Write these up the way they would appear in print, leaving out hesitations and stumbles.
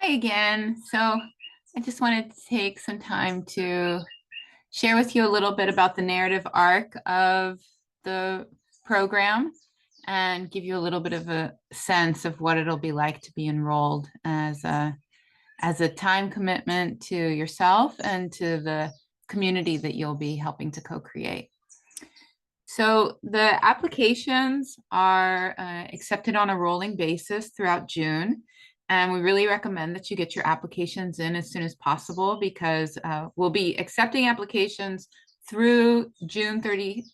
Hi again. So I just wanted to take some time to share with you a little bit about the narrative arc of the program and give you a little bit of a sense of what it'll be like to be enrolled as a time commitment to yourself and to the community that you'll be helping to co-create. So the applications are accepted on a rolling basis throughout June. And we really recommend that you get your applications in as soon as possible because we'll be accepting applications through June 30th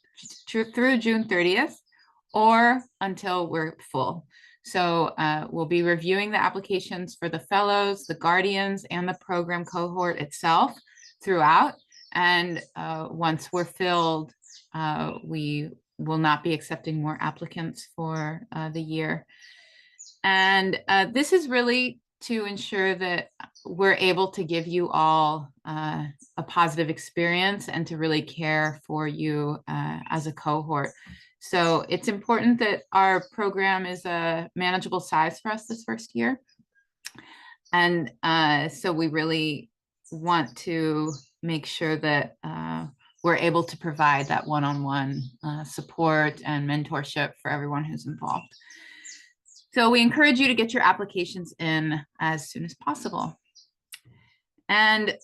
or until we're full. So we'll be reviewing the applications for the fellows, the guardians, and the program cohort itself throughout. And once we're filled, we will not be accepting more applicants for the year. And this is really to ensure that we're able to give you all a positive experience and to really care for you as a cohort. So it's important that our program is a manageable size for us this first year. And so we really want to make sure that we're able to provide that one-on-one support and mentorship for everyone who's involved. So we encourage you to get your applications in as soon as possible. And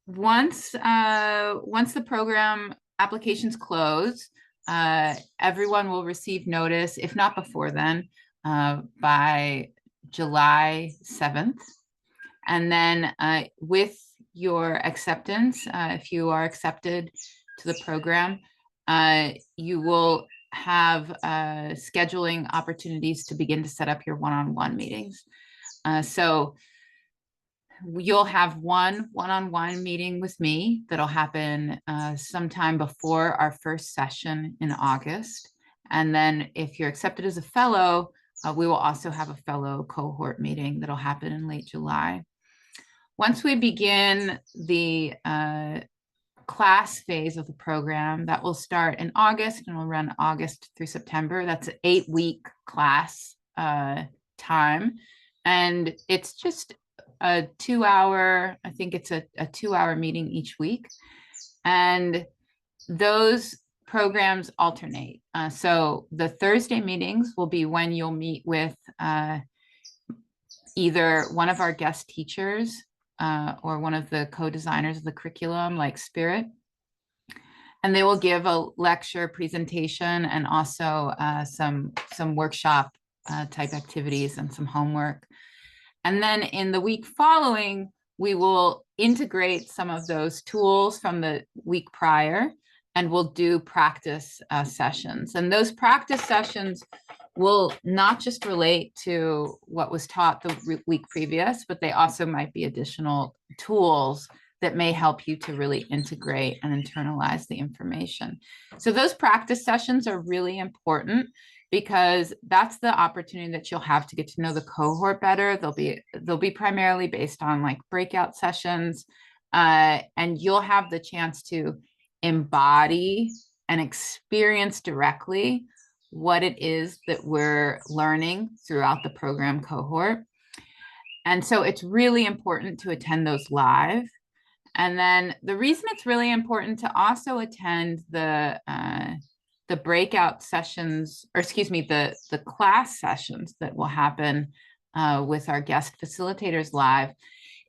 once the program applications close, everyone will receive notice, if not before then, by July 7th. And then with your acceptance, if you are accepted to the program, you will have scheduling opportunities to begin to set up your one-on-one meetings. So you'll have one-on-one meeting with me that'll happen sometime before our first session in August. And then if you're accepted as a fellow, we will also have a fellow cohort meeting that'll happen in late July. Once we begin the class phase of the program, that will start in August and will run August through September. That's an 8-week class time. And it's just a 2-hour, I think it's a 2-hour meeting each week. And those programs alternate. So the Thursday meetings will be when you'll meet with either one of our guest teachers or one of the co-designers of the curriculum, like Spirit. And they will give a lecture presentation and also some workshop type activities and some homework. And then in the week following, we will integrate some of those tools from the week prior, and we'll do practice sessions. And those practice sessions will not just relate to what was taught the week previous, but they also might be additional tools that may help you to really integrate and internalize the information. So those practice sessions are really important because that's the opportunity that you'll have to get to know the cohort better. They'll be primarily based on like breakout sessions, and you'll have the chance to embody and experience directly what it is that we're learning throughout the program cohort. And so it's really important to attend those live. And then the reason it's really important to also attend the breakout sessions, or excuse me, the class sessions that will happen with our guest facilitators live,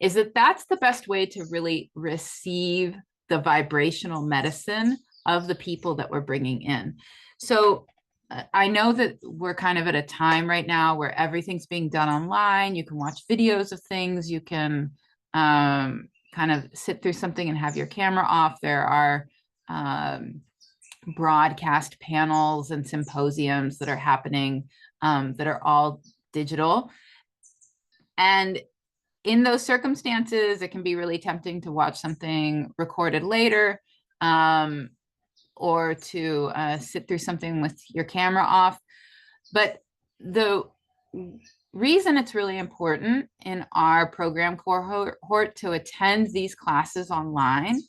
is that that's the best way to really receive the vibrational medicine of the people that we're bringing in. So I know that we're kind of at a time right now where everything's being done online. You can watch videos of things. You can kind of sit through something and have your camera off. There are broadcast panels and symposiums that are happening that are all digital. And in those circumstances, it can be really tempting to watch something recorded later or to sit through something with your camera off. But the reason it's really important in our program cohort to attend these classes online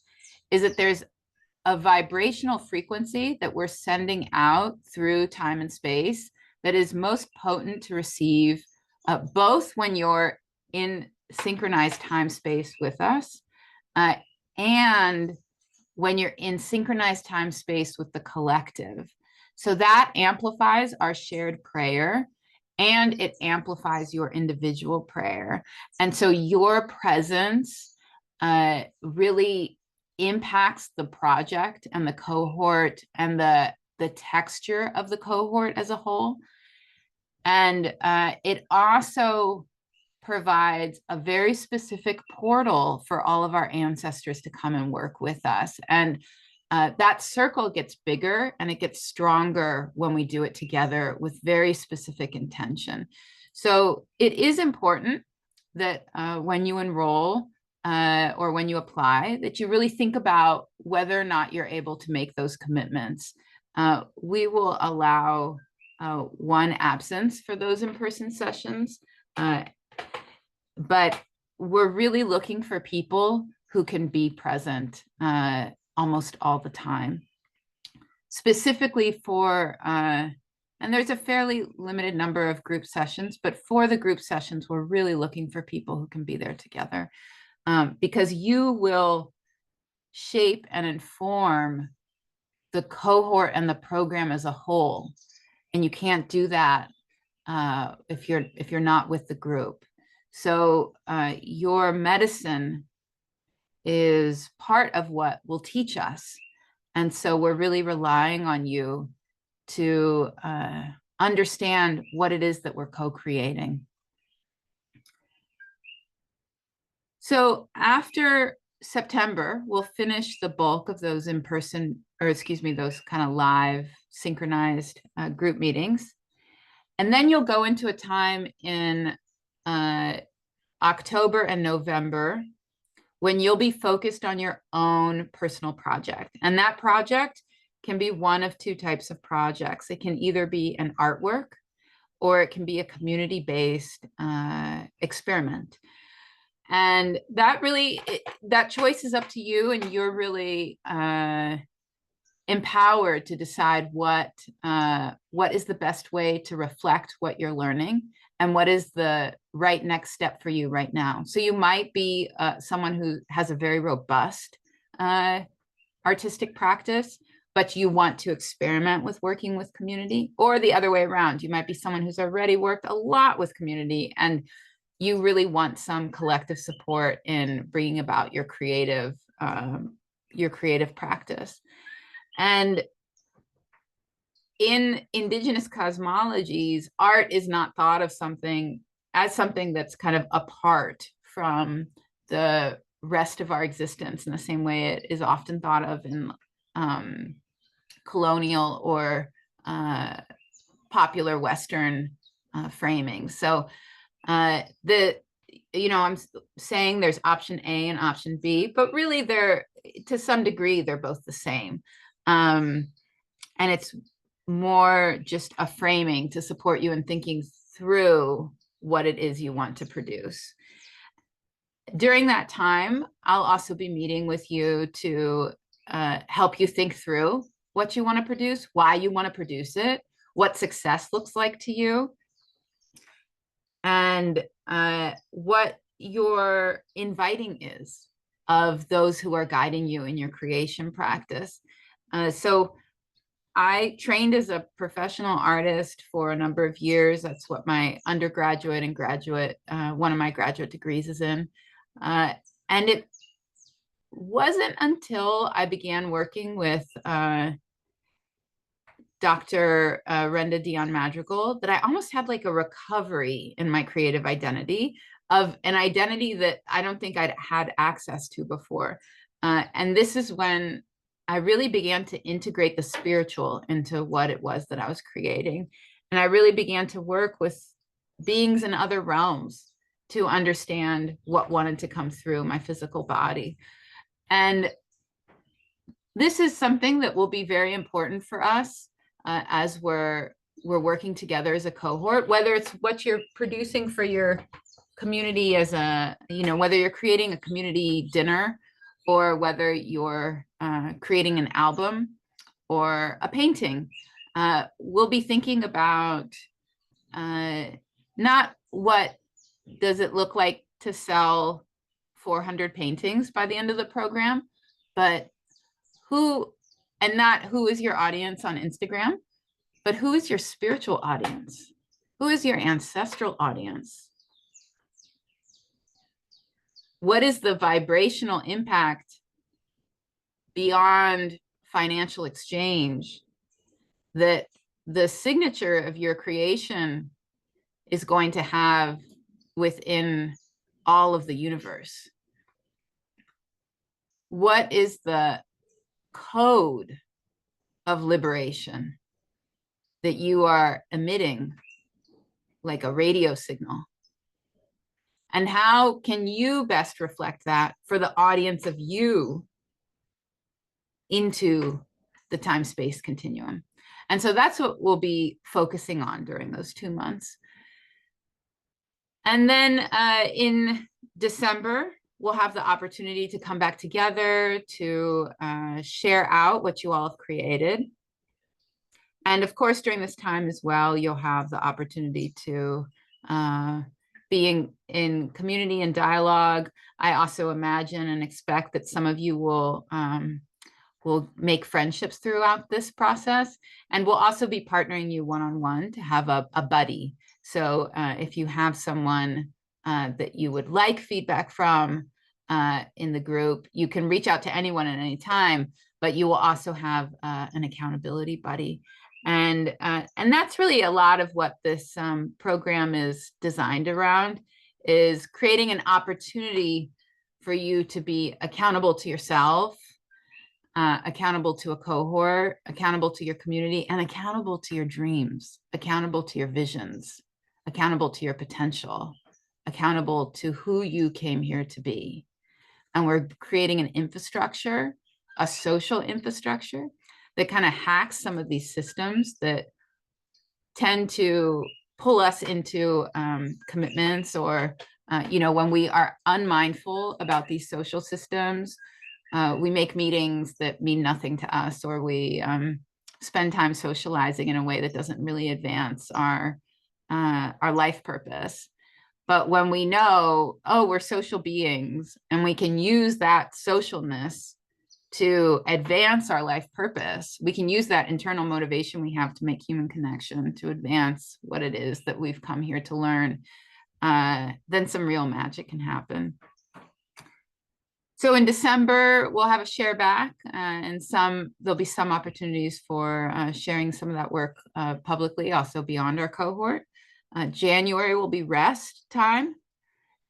is that there's a vibrational frequency that we're sending out through time and space that is most potent to receive both when you're in synchronized time space with us, and when you're in synchronized time space with the collective. So that amplifies our shared prayer, and it amplifies your individual prayer. And so your presence really impacts the project and the cohort and the texture of the cohort as a whole. And it also provides a very specific portal for all of our ancestors to come and work with us. And that circle gets bigger and it gets stronger when we do it together with very specific intention. So it is important that when you enroll or when you apply, that you really think about whether or not you're able to make those commitments. We will allow one absence for those in-person sessions, but we're really looking for people who can be present almost all the time. Specifically for, and there's a fairly limited number of group sessions, but for the group sessions, we're really looking for people who can be there together, because you will shape and inform the cohort and the program as a whole. And you can't do that if you're not with the group. So your medicine is part of what will teach us. And so we're really relying on you to understand what it is that we're co-creating. So after September, we'll finish the bulk of those in-person, or excuse me, those kind of live synchronized group meetings. And then you'll go into a time in October and November when you'll be focused on your own personal project. And that project can be one of two types of projects. It can either be an artwork or it can be a community-based experiment. And that really, that choice is up to you, and you're really empowered to decide what is the best way to reflect what you're learning and what is the right next step for you right now. So you might be someone who has a very robust artistic practice, but you want to experiment with working with community, or the other way around. You might be someone who's already worked a lot with community and you really want some collective support in bringing about your creative practice. And in indigenous cosmologies, art is not thought of as something that's kind of apart from the rest of our existence in the same way it is often thought of in colonial or popular Western framing. So I'm saying there's option A and option B, but really to some degree, they're both the same. And it's more just a framing to support you in thinking through what it is you want to produce. During that time, I'll also be meeting with you to help you think through what you want to produce, why you want to produce it, what success looks like to you, and what your inviting is of those who are guiding you in your creation practice. So I trained as a professional artist for a number of years. That's what my undergraduate and graduate, one of my graduate degrees is in. And it wasn't until I began working with Dr. Renda Dion Madrigal that I almost had like a recovery in my creative identity, of an identity that I don't think I'd had access to before. And this is when I really began to integrate the spiritual into what it was that I was creating. And I really began to work with beings in other realms to understand what wanted to come through my physical body. And this is something that will be very important for us as we're working together as a cohort, whether it's what you're producing for your community as whether you're creating a community dinner, or whether you're creating an album or a painting. We'll be thinking about not what does it look like to sell 400 paintings by the end of the program? But who, and not who is your audience on Instagram, but who is your spiritual audience? Who is your ancestral audience? What is the vibrational impact beyond financial exchange that the signature of your creation is going to have within all of the universe? What is the code of liberation that you are emitting like a radio signal? And how can you best reflect that for the audience of you into the time-space continuum? And so that's what we'll be focusing on during those 2 months. And then in December, we'll have the opportunity to come back together to share out what you all have created. And of course, during this time as well, you'll have the opportunity to be in community and dialogue. I also imagine and expect that some of you will make friendships throughout this process. And we'll also be partnering you one-on-one to have a buddy. So if you have someone that you would like feedback from in the group, you can reach out to anyone at any time, but you will also have an accountability buddy. And that's really a lot of what this program is designed around, is creating an opportunity for you to be accountable to yourself, accountable to a cohort, accountable to your community, and accountable to your dreams, accountable to your visions, accountable to your potential, accountable to who you came here to be. And we're creating an infrastructure, a social infrastructure that kind of hacks some of these systems that tend to pull us into commitments, or, when we are unmindful about these social systems, we make meetings that mean nothing to us, or we spend time socializing in a way that doesn't really advance our life purpose. But when we know, oh, we're social beings, and we can use that socialness to advance our life purpose, we can use that internal motivation we have to make human connection to advance what it is that we've come here to learn, then some real magic can happen. So in December, we'll have a share back, and there'll be some opportunities for sharing some of that work publicly, also beyond our cohort. January will be rest time.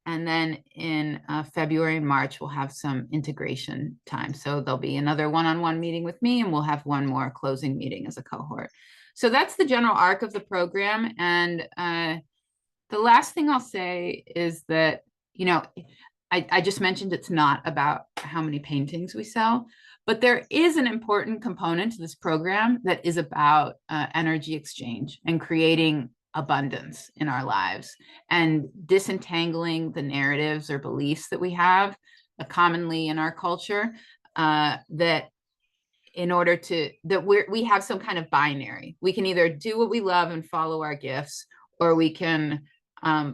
And then in February and March, we'll have some integration time. So there'll be another one-on-one meeting with me, and we'll have one more closing meeting as a cohort. So that's the general arc of the program. And the last thing I'll say is that, I just mentioned it's not about how many paintings we sell, but there is an important component to this program that is about energy exchange and creating abundance in our lives, and disentangling the narratives or beliefs that we have commonly in our culture, that in order that we have some kind of binary. We can either do what we love and follow our gifts, or we can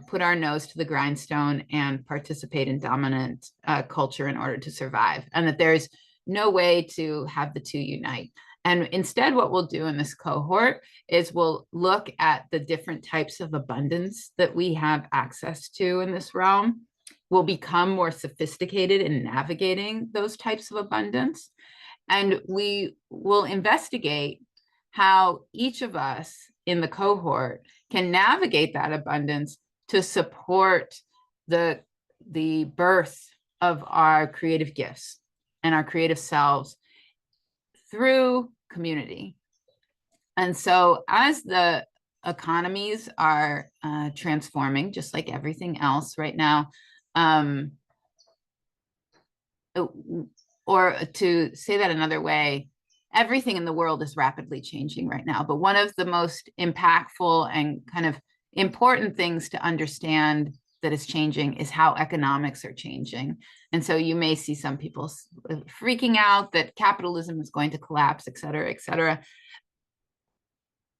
put our nose to the grindstone and participate in dominant culture in order to survive, and that there's no way to have the two unite. And instead, what we'll do in this cohort is we'll look at the different types of abundance that we have access to in this realm. We'll become more sophisticated in navigating those types of abundance. And we will investigate how each of us in the cohort can navigate that abundance to support the birth of our creative gifts and our creative selves through community. And so as the economies are transforming, just like everything else right now, or to say that another way, everything in the world is rapidly changing right now. But one of the most impactful and kind of important things to understand that is changing is how economics are changing. And so you may see some people freaking out that capitalism is going to collapse, et cetera, et cetera.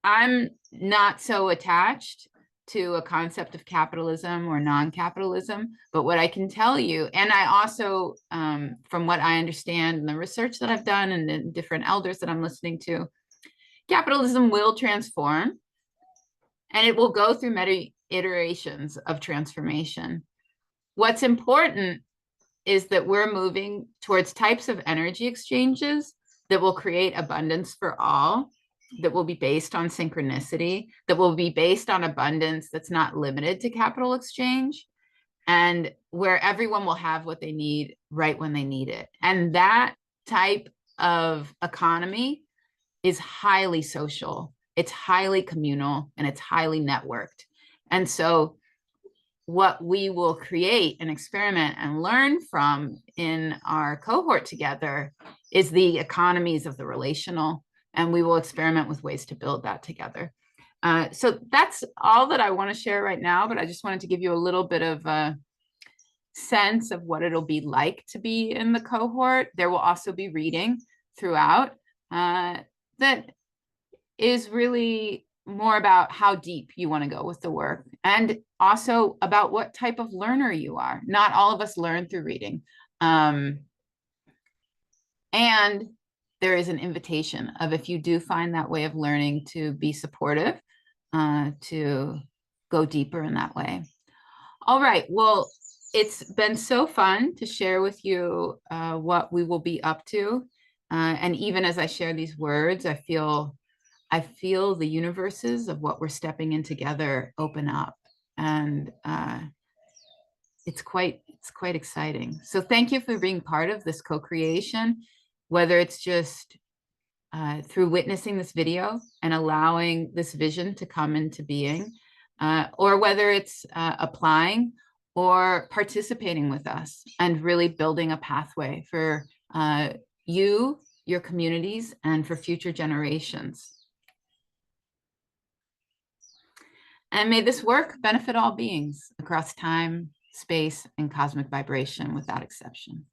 I'm not so attached to a concept of capitalism or non-capitalism, but what I can tell you, and I also, from what I understand and the research that I've done and the different elders that I'm listening to, capitalism will transform, and it will go through many iterations of transformation. What's important is that we're moving towards types of energy exchanges that will create abundance for all, that will be based on synchronicity, that will be based on abundance that's not limited to capital exchange, and where everyone will have what they need right when they need it. And that type of economy is highly social, it's highly communal, and it's highly networked. And so what we will create and experiment and learn from in our cohort together is the economies of the relational, and we will experiment with ways to build that together. So that's all that I want to share right now, but I just wanted to give you a little bit of a sense of what it'll be like to be in the cohort. There will also be reading throughout that is really more about how deep you want to go with the work, and also about what type of learner you are. Not all of us learn through reading. And there is an invitation of, if you do find that way of learning, to be supportive, to go deeper in that way. All right, well, it's been so fun to share with you what we will be up to. And even as I share these words, I feel the universes of what we're stepping in together open up, and it's quite exciting. So thank you for being part of this co-creation, whether it's just through witnessing this video and allowing this vision to come into being, or whether it's applying or participating with us and really building a pathway for you, your communities, and for future generations. And may this work benefit all beings across time, space, and cosmic vibration without exception.